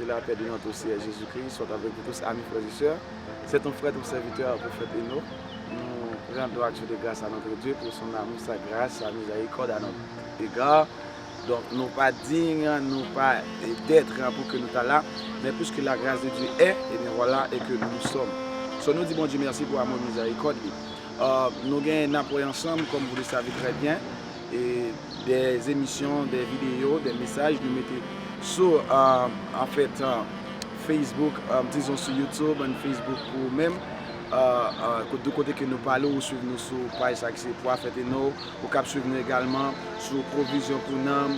que la paix de notre Seigneur Jésus-Christ soit avec vous tous, amis frères et sœurs. C'est ton frère, ton serviteur, prophète Eno. Nous rendons action de grâce à notre Dieu pour son amour, sa grâce, sa miséricorde à notre égard. Donc, nous pas dignes, nous pas d'être pour que nous soyons là, mais puisque la grâce de Dieu est, et bien voilà, et que nous sommes. So, nous disons bon Dieu merci pour l'amour miséricorde. Nous gagnons ensemble, comme vous le savez très bien, et des émissions, des vidéos, des messages, nous mettons sur en fait Facebook, disons sur YouTube, et Facebook pour même. De côté que nous parlons, ou suivre nous sur page c'est pour faire nous, ou cap suivre nous également sur provision pour nous,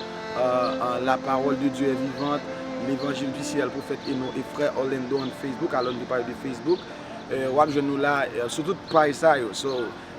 la parole de Dieu est vivante, l'évangile du ciel, prophète Eno et frère Orlando en Facebook, alors nous parlons de Facebook. Je nous là, sur toute page ça,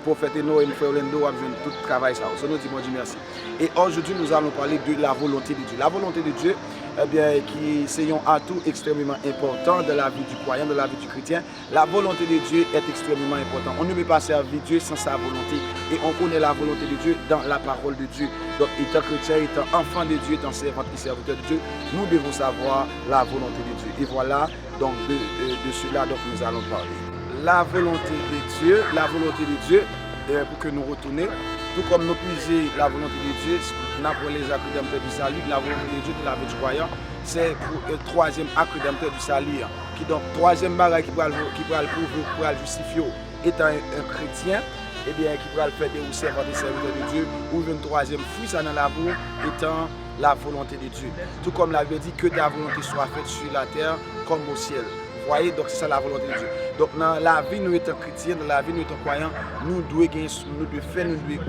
prophète Eno et frère Orlando, tout travail ça. So, nous disons Dieu merci. Et aujourd'hui, nous allons parler de la volonté de Dieu. La volonté de Dieu, eh bien, qui c'est un atout extrêmement important de la vie du croyant, de la vie du chrétien. La volonté de Dieu est extrêmement importante. On ne peut pas servir Dieu sans sa volonté. Et on connaît la volonté de Dieu dans la parole de Dieu. Donc, étant chrétien, étant enfant de Dieu, étant servant et serviteur de Dieu, nous devons savoir la volonté de Dieu. Et voilà, donc, de cela, donc, nous allons parler. La volonté de Dieu, pour que nous retournions, tout comme nous puiser la volonté de Dieu, pour les actes rédempteurs du salut, la volonté de Dieu de la vie du croyant, c'est pour le troisième acte rédempteur du salut. Qui donc, troisième barrière qui pourra le prouver, pour le justifier, étant un chrétien, et bien, qui pourra le faire des servants des serviteurs de Dieu, ou une troisième fruit, ça dans la boue, étant la volonté de Dieu. Tout comme la Bible dit que ta volonté soit faite sur la terre comme au ciel. Vous voyez, donc c'est ça la volonté de Dieu. Donc dans la vie, nous étant chrétiens, dans la vie, nous étant croyants, nous devons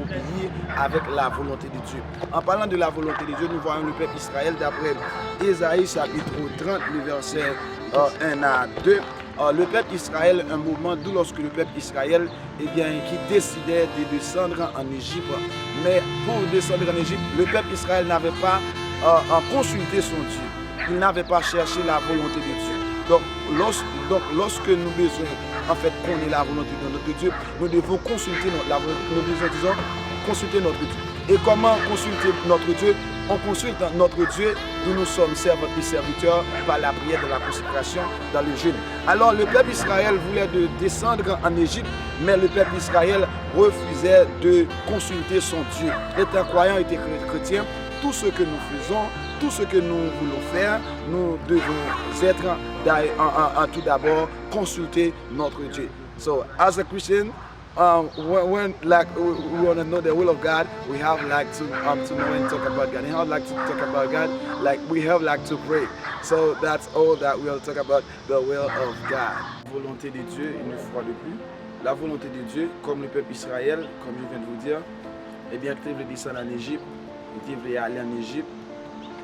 obéir avec la volonté de Dieu. En parlant de la volonté de Dieu, nous voyons le peuple Israël d'après Ésaïe chapitre 30, le verset 1 à 2. Le peuple Israël, un mouvement d'où lorsque le peuple Israël, eh bien, qui décidait de descendre en Égypte. Mais pour descendre en Égypte, le peuple Israël n'avait pas consulté son Dieu. Il n'avait pas cherché la volonté de Dieu. Donc, lorsque nous besoin, en fait, connaître la volonté de notre Dieu, nous devons consulter la volonté, nous devons, consulter notre Dieu. Et comment consulter notre Dieu? On consulte notre Dieu, où nous sommes servants et serviteurs par la prière de la consécration dans le jeûne. Alors, le peuple Israël voulait descendre en Égypte, mais le peuple Israël refusait de consulter son Dieu. Étant croyant, étant chrétien, tout ce que nous faisons, tout ce que nous voulons faire, nous devons être tout d'abord consulter notre Dieu. So, as a Christian, when like we want to know the will of God, we have like to know and talk about God. And how like to talk about God, like we have like to pray. So that's all that we'll talk about, the will of God. La volonté de Dieu, une fois de plus, la volonté de Dieu, comme le peuple Israël, comme je viens de vous dire, eh bien, qu'il veut descendre en Égypte, il veut aller en Égypte,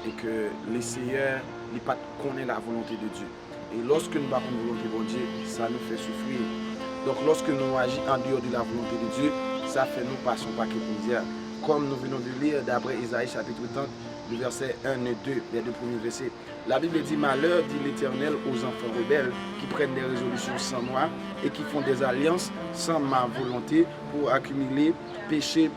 et que les Seigneurs ne pas connaissent la volonté de Dieu. Et lorsque nous avons la volonté de Dieu, ça nous fait souffrir. Donc lorsque nous agissons en dehors de la volonté de Dieu, ça fait nous passer un paquet de misère. Comme nous venons de lire d'après Ésaïe chapitre 30, le verset 1 et 2, les deux premiers versets. La Bible dit: malheur, dit l'Éternel, aux enfants rebelles qui prennent des résolutions sans moi et qui font des alliances sans ma volonté pour accumuler péché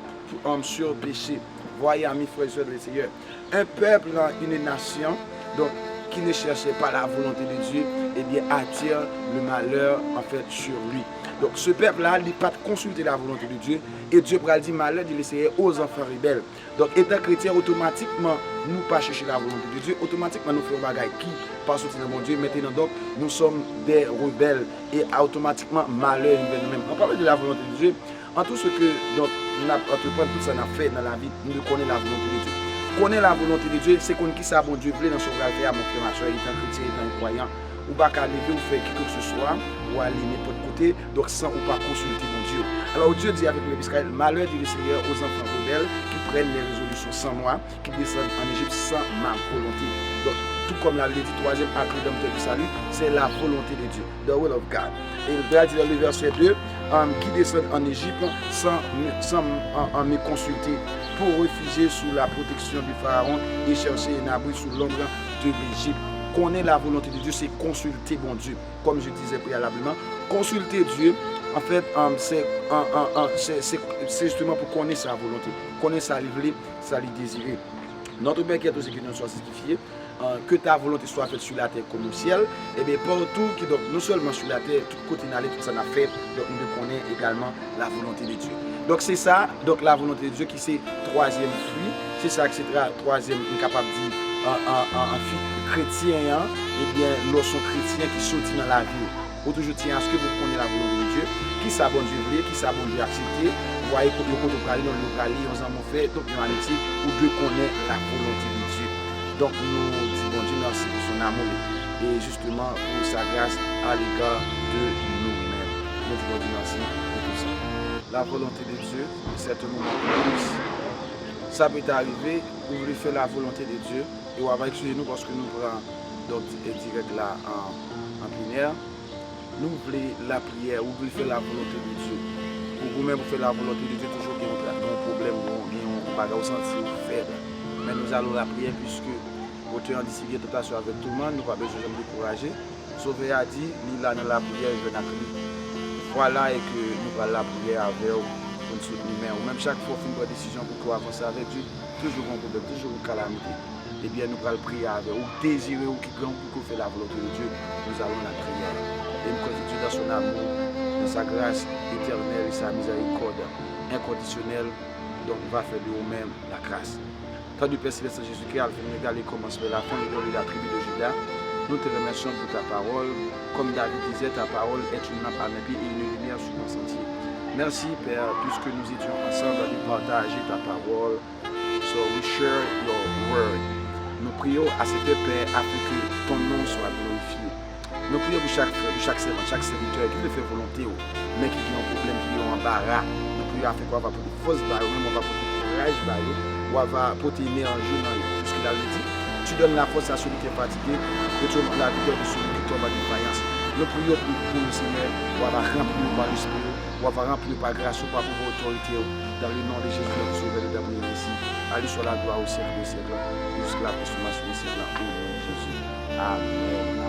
sur péché. Voyez, amis frères et sœurs de Seigneur, un peuple, une nation, donc, qui ne cherchait pas la volonté de Dieu, eh bien, attire le malheur, en fait, sur lui. Donc, ce peuple-là, il n'a pas consulté la volonté de Dieu, et Dieu pourra dire malheur de l'essayer aux enfants rebelles. Donc, étant chrétien, automatiquement, nous pas chercher la volonté de Dieu, automatiquement, nous faisons des choses qui passent au nom de Dieu. Maintenant, donc, nous sommes des rebelles, et automatiquement, malheur vient nous-mêmes. On parle de la volonté de Dieu, en tout ce que, donc, entreprendre tout ça n'a fait dans la vie, nous connaissons la volonté de Dieu. Connaître la volonté de Dieu, c'est qu'on qui ça bon Dieu voulait dans son faire à mon frère, ma soeur, étant chrétien, étant croyant, ou pas qu'à lever ou faire quelque chose que ce soit, ou aller n'importe côté, donc sans ou pas consulter mon Dieu. Alors Dieu dit avec le Israël, malheur du Seigneur aux enfants rebelles qui prennent les résolutions sans moi, qui descendent en Égypte sans ma volonté. Donc, tout comme l'a dit, troisième acte rédempteur du salut, c'est la volonté de Dieu, the will of God. Et il va dire dans le verset 2, qui descendent en Égypte sans me consulter, pour réfugier sous la protection du Pharaon et chercher un abri sous l'ombre de l'Égypte. Connaître la volonté de Dieu, c'est consulter bon Dieu. Comme je disais préalablement, consulter Dieu, en fait, c'est justement pour connaître sa volonté, connaître sa volonté, sa désirer. Notre Père qui est aux cieux, que nous sois sanctifié. que ta volonté soit faite sur la terre comme au ciel, et bien partout, qui, donc, non seulement sur la terre, tout côté d'aller, tout ça n'a fait, donc nous connaissons également la volonté de Dieu. Donc c'est ça, donc la volonté de Dieu qui c'est troisième fruit, c'est ça qui c'est troisième, capable de dire, en chrétien, hein, et bien lorsqu'on chrétien qui sortit dans la vie, vous toujours tiens à ce que vous connaissez la volonté de Dieu, qui ça bon Dieu voulait, qui ça bon Dieu accepté, vous voyez, quand vous allez dans le local, on s'en fait, donc en amitié, vous devez connaître la volonté de Dieu. Donc nous disons bon Dieu merci pour son amour et justement pour sa grâce à l'égard de nous-mêmes. Nous disons bon Dieu merci pour tout ça. La volonté de Dieu, c'est un moment plus. Ça peut arriver, vous voulez faire la volonté de Dieu et on va excuser nous parce que nous prenons donc direct là en plénière. Nous voulons la prière, vous voulez faire la volonté de Dieu. Pour vous-même, vous faites la volonté de Dieu, toujours qu'il y a un problème, on va sentir faible. Mais nous allons la prière puisque votre discipline tentation avec tout le monde, nous n'avons pas besoin de nous décourager. Sauvé a dit, nous là dans la prière, je vais n'accueillir. Voilà et que nous allons la prière avec vous pour nous soutenir. Ou même chaque fois qu'on prend une décision pour avancer avec Dieu, toujours un problème, toujours une calamité. Eh bien nous allons prier avec vous, désirer ou qui grand pour faire la volonté de Dieu, nous allons la prière. Et nous connaissons Dieu dans son amour, dans sa grâce éternelle et sa miséricorde inconditionnelle, donc on va faire de nous-mêmes la grâce. Tant du Père Céleste Jésus-Christ, Alpha et Oméga, les commencements, la fin de la tribu de Juda, nous te remercions pour ta parole. Comme David disait, ta parole est une lampe à mes pieds et une lumière sur mon sentier. Merci Père, puisque nous étions ensemble à partager ta parole. So we share your word. Nous prions à cet Père afin que ton nom soit glorifié. Nous prions pour chaque servant, chaque serviteur qui veut faire volonté, mais qui a un problème, qui a un embarras. Nous prions afin qu'on va porter force, même on va porter courage, ou on va porter énergie dans eux. Puisqu'il a dit, tu donnes la force à celui qui est fatigué, et tu donnes la victoire de celui qui tombe à défaillance. Nous prions pour le Seigneur, on va remplir par l'Esprit, on va remplir par grâce, par pouvoir autorité, dans le nom de Jésus, notre Sauveur et d'amour ici. Allez sur la gloire au siècle des siècles, jusqu'à la consommation des siècles, au nom de Jésus. Amen.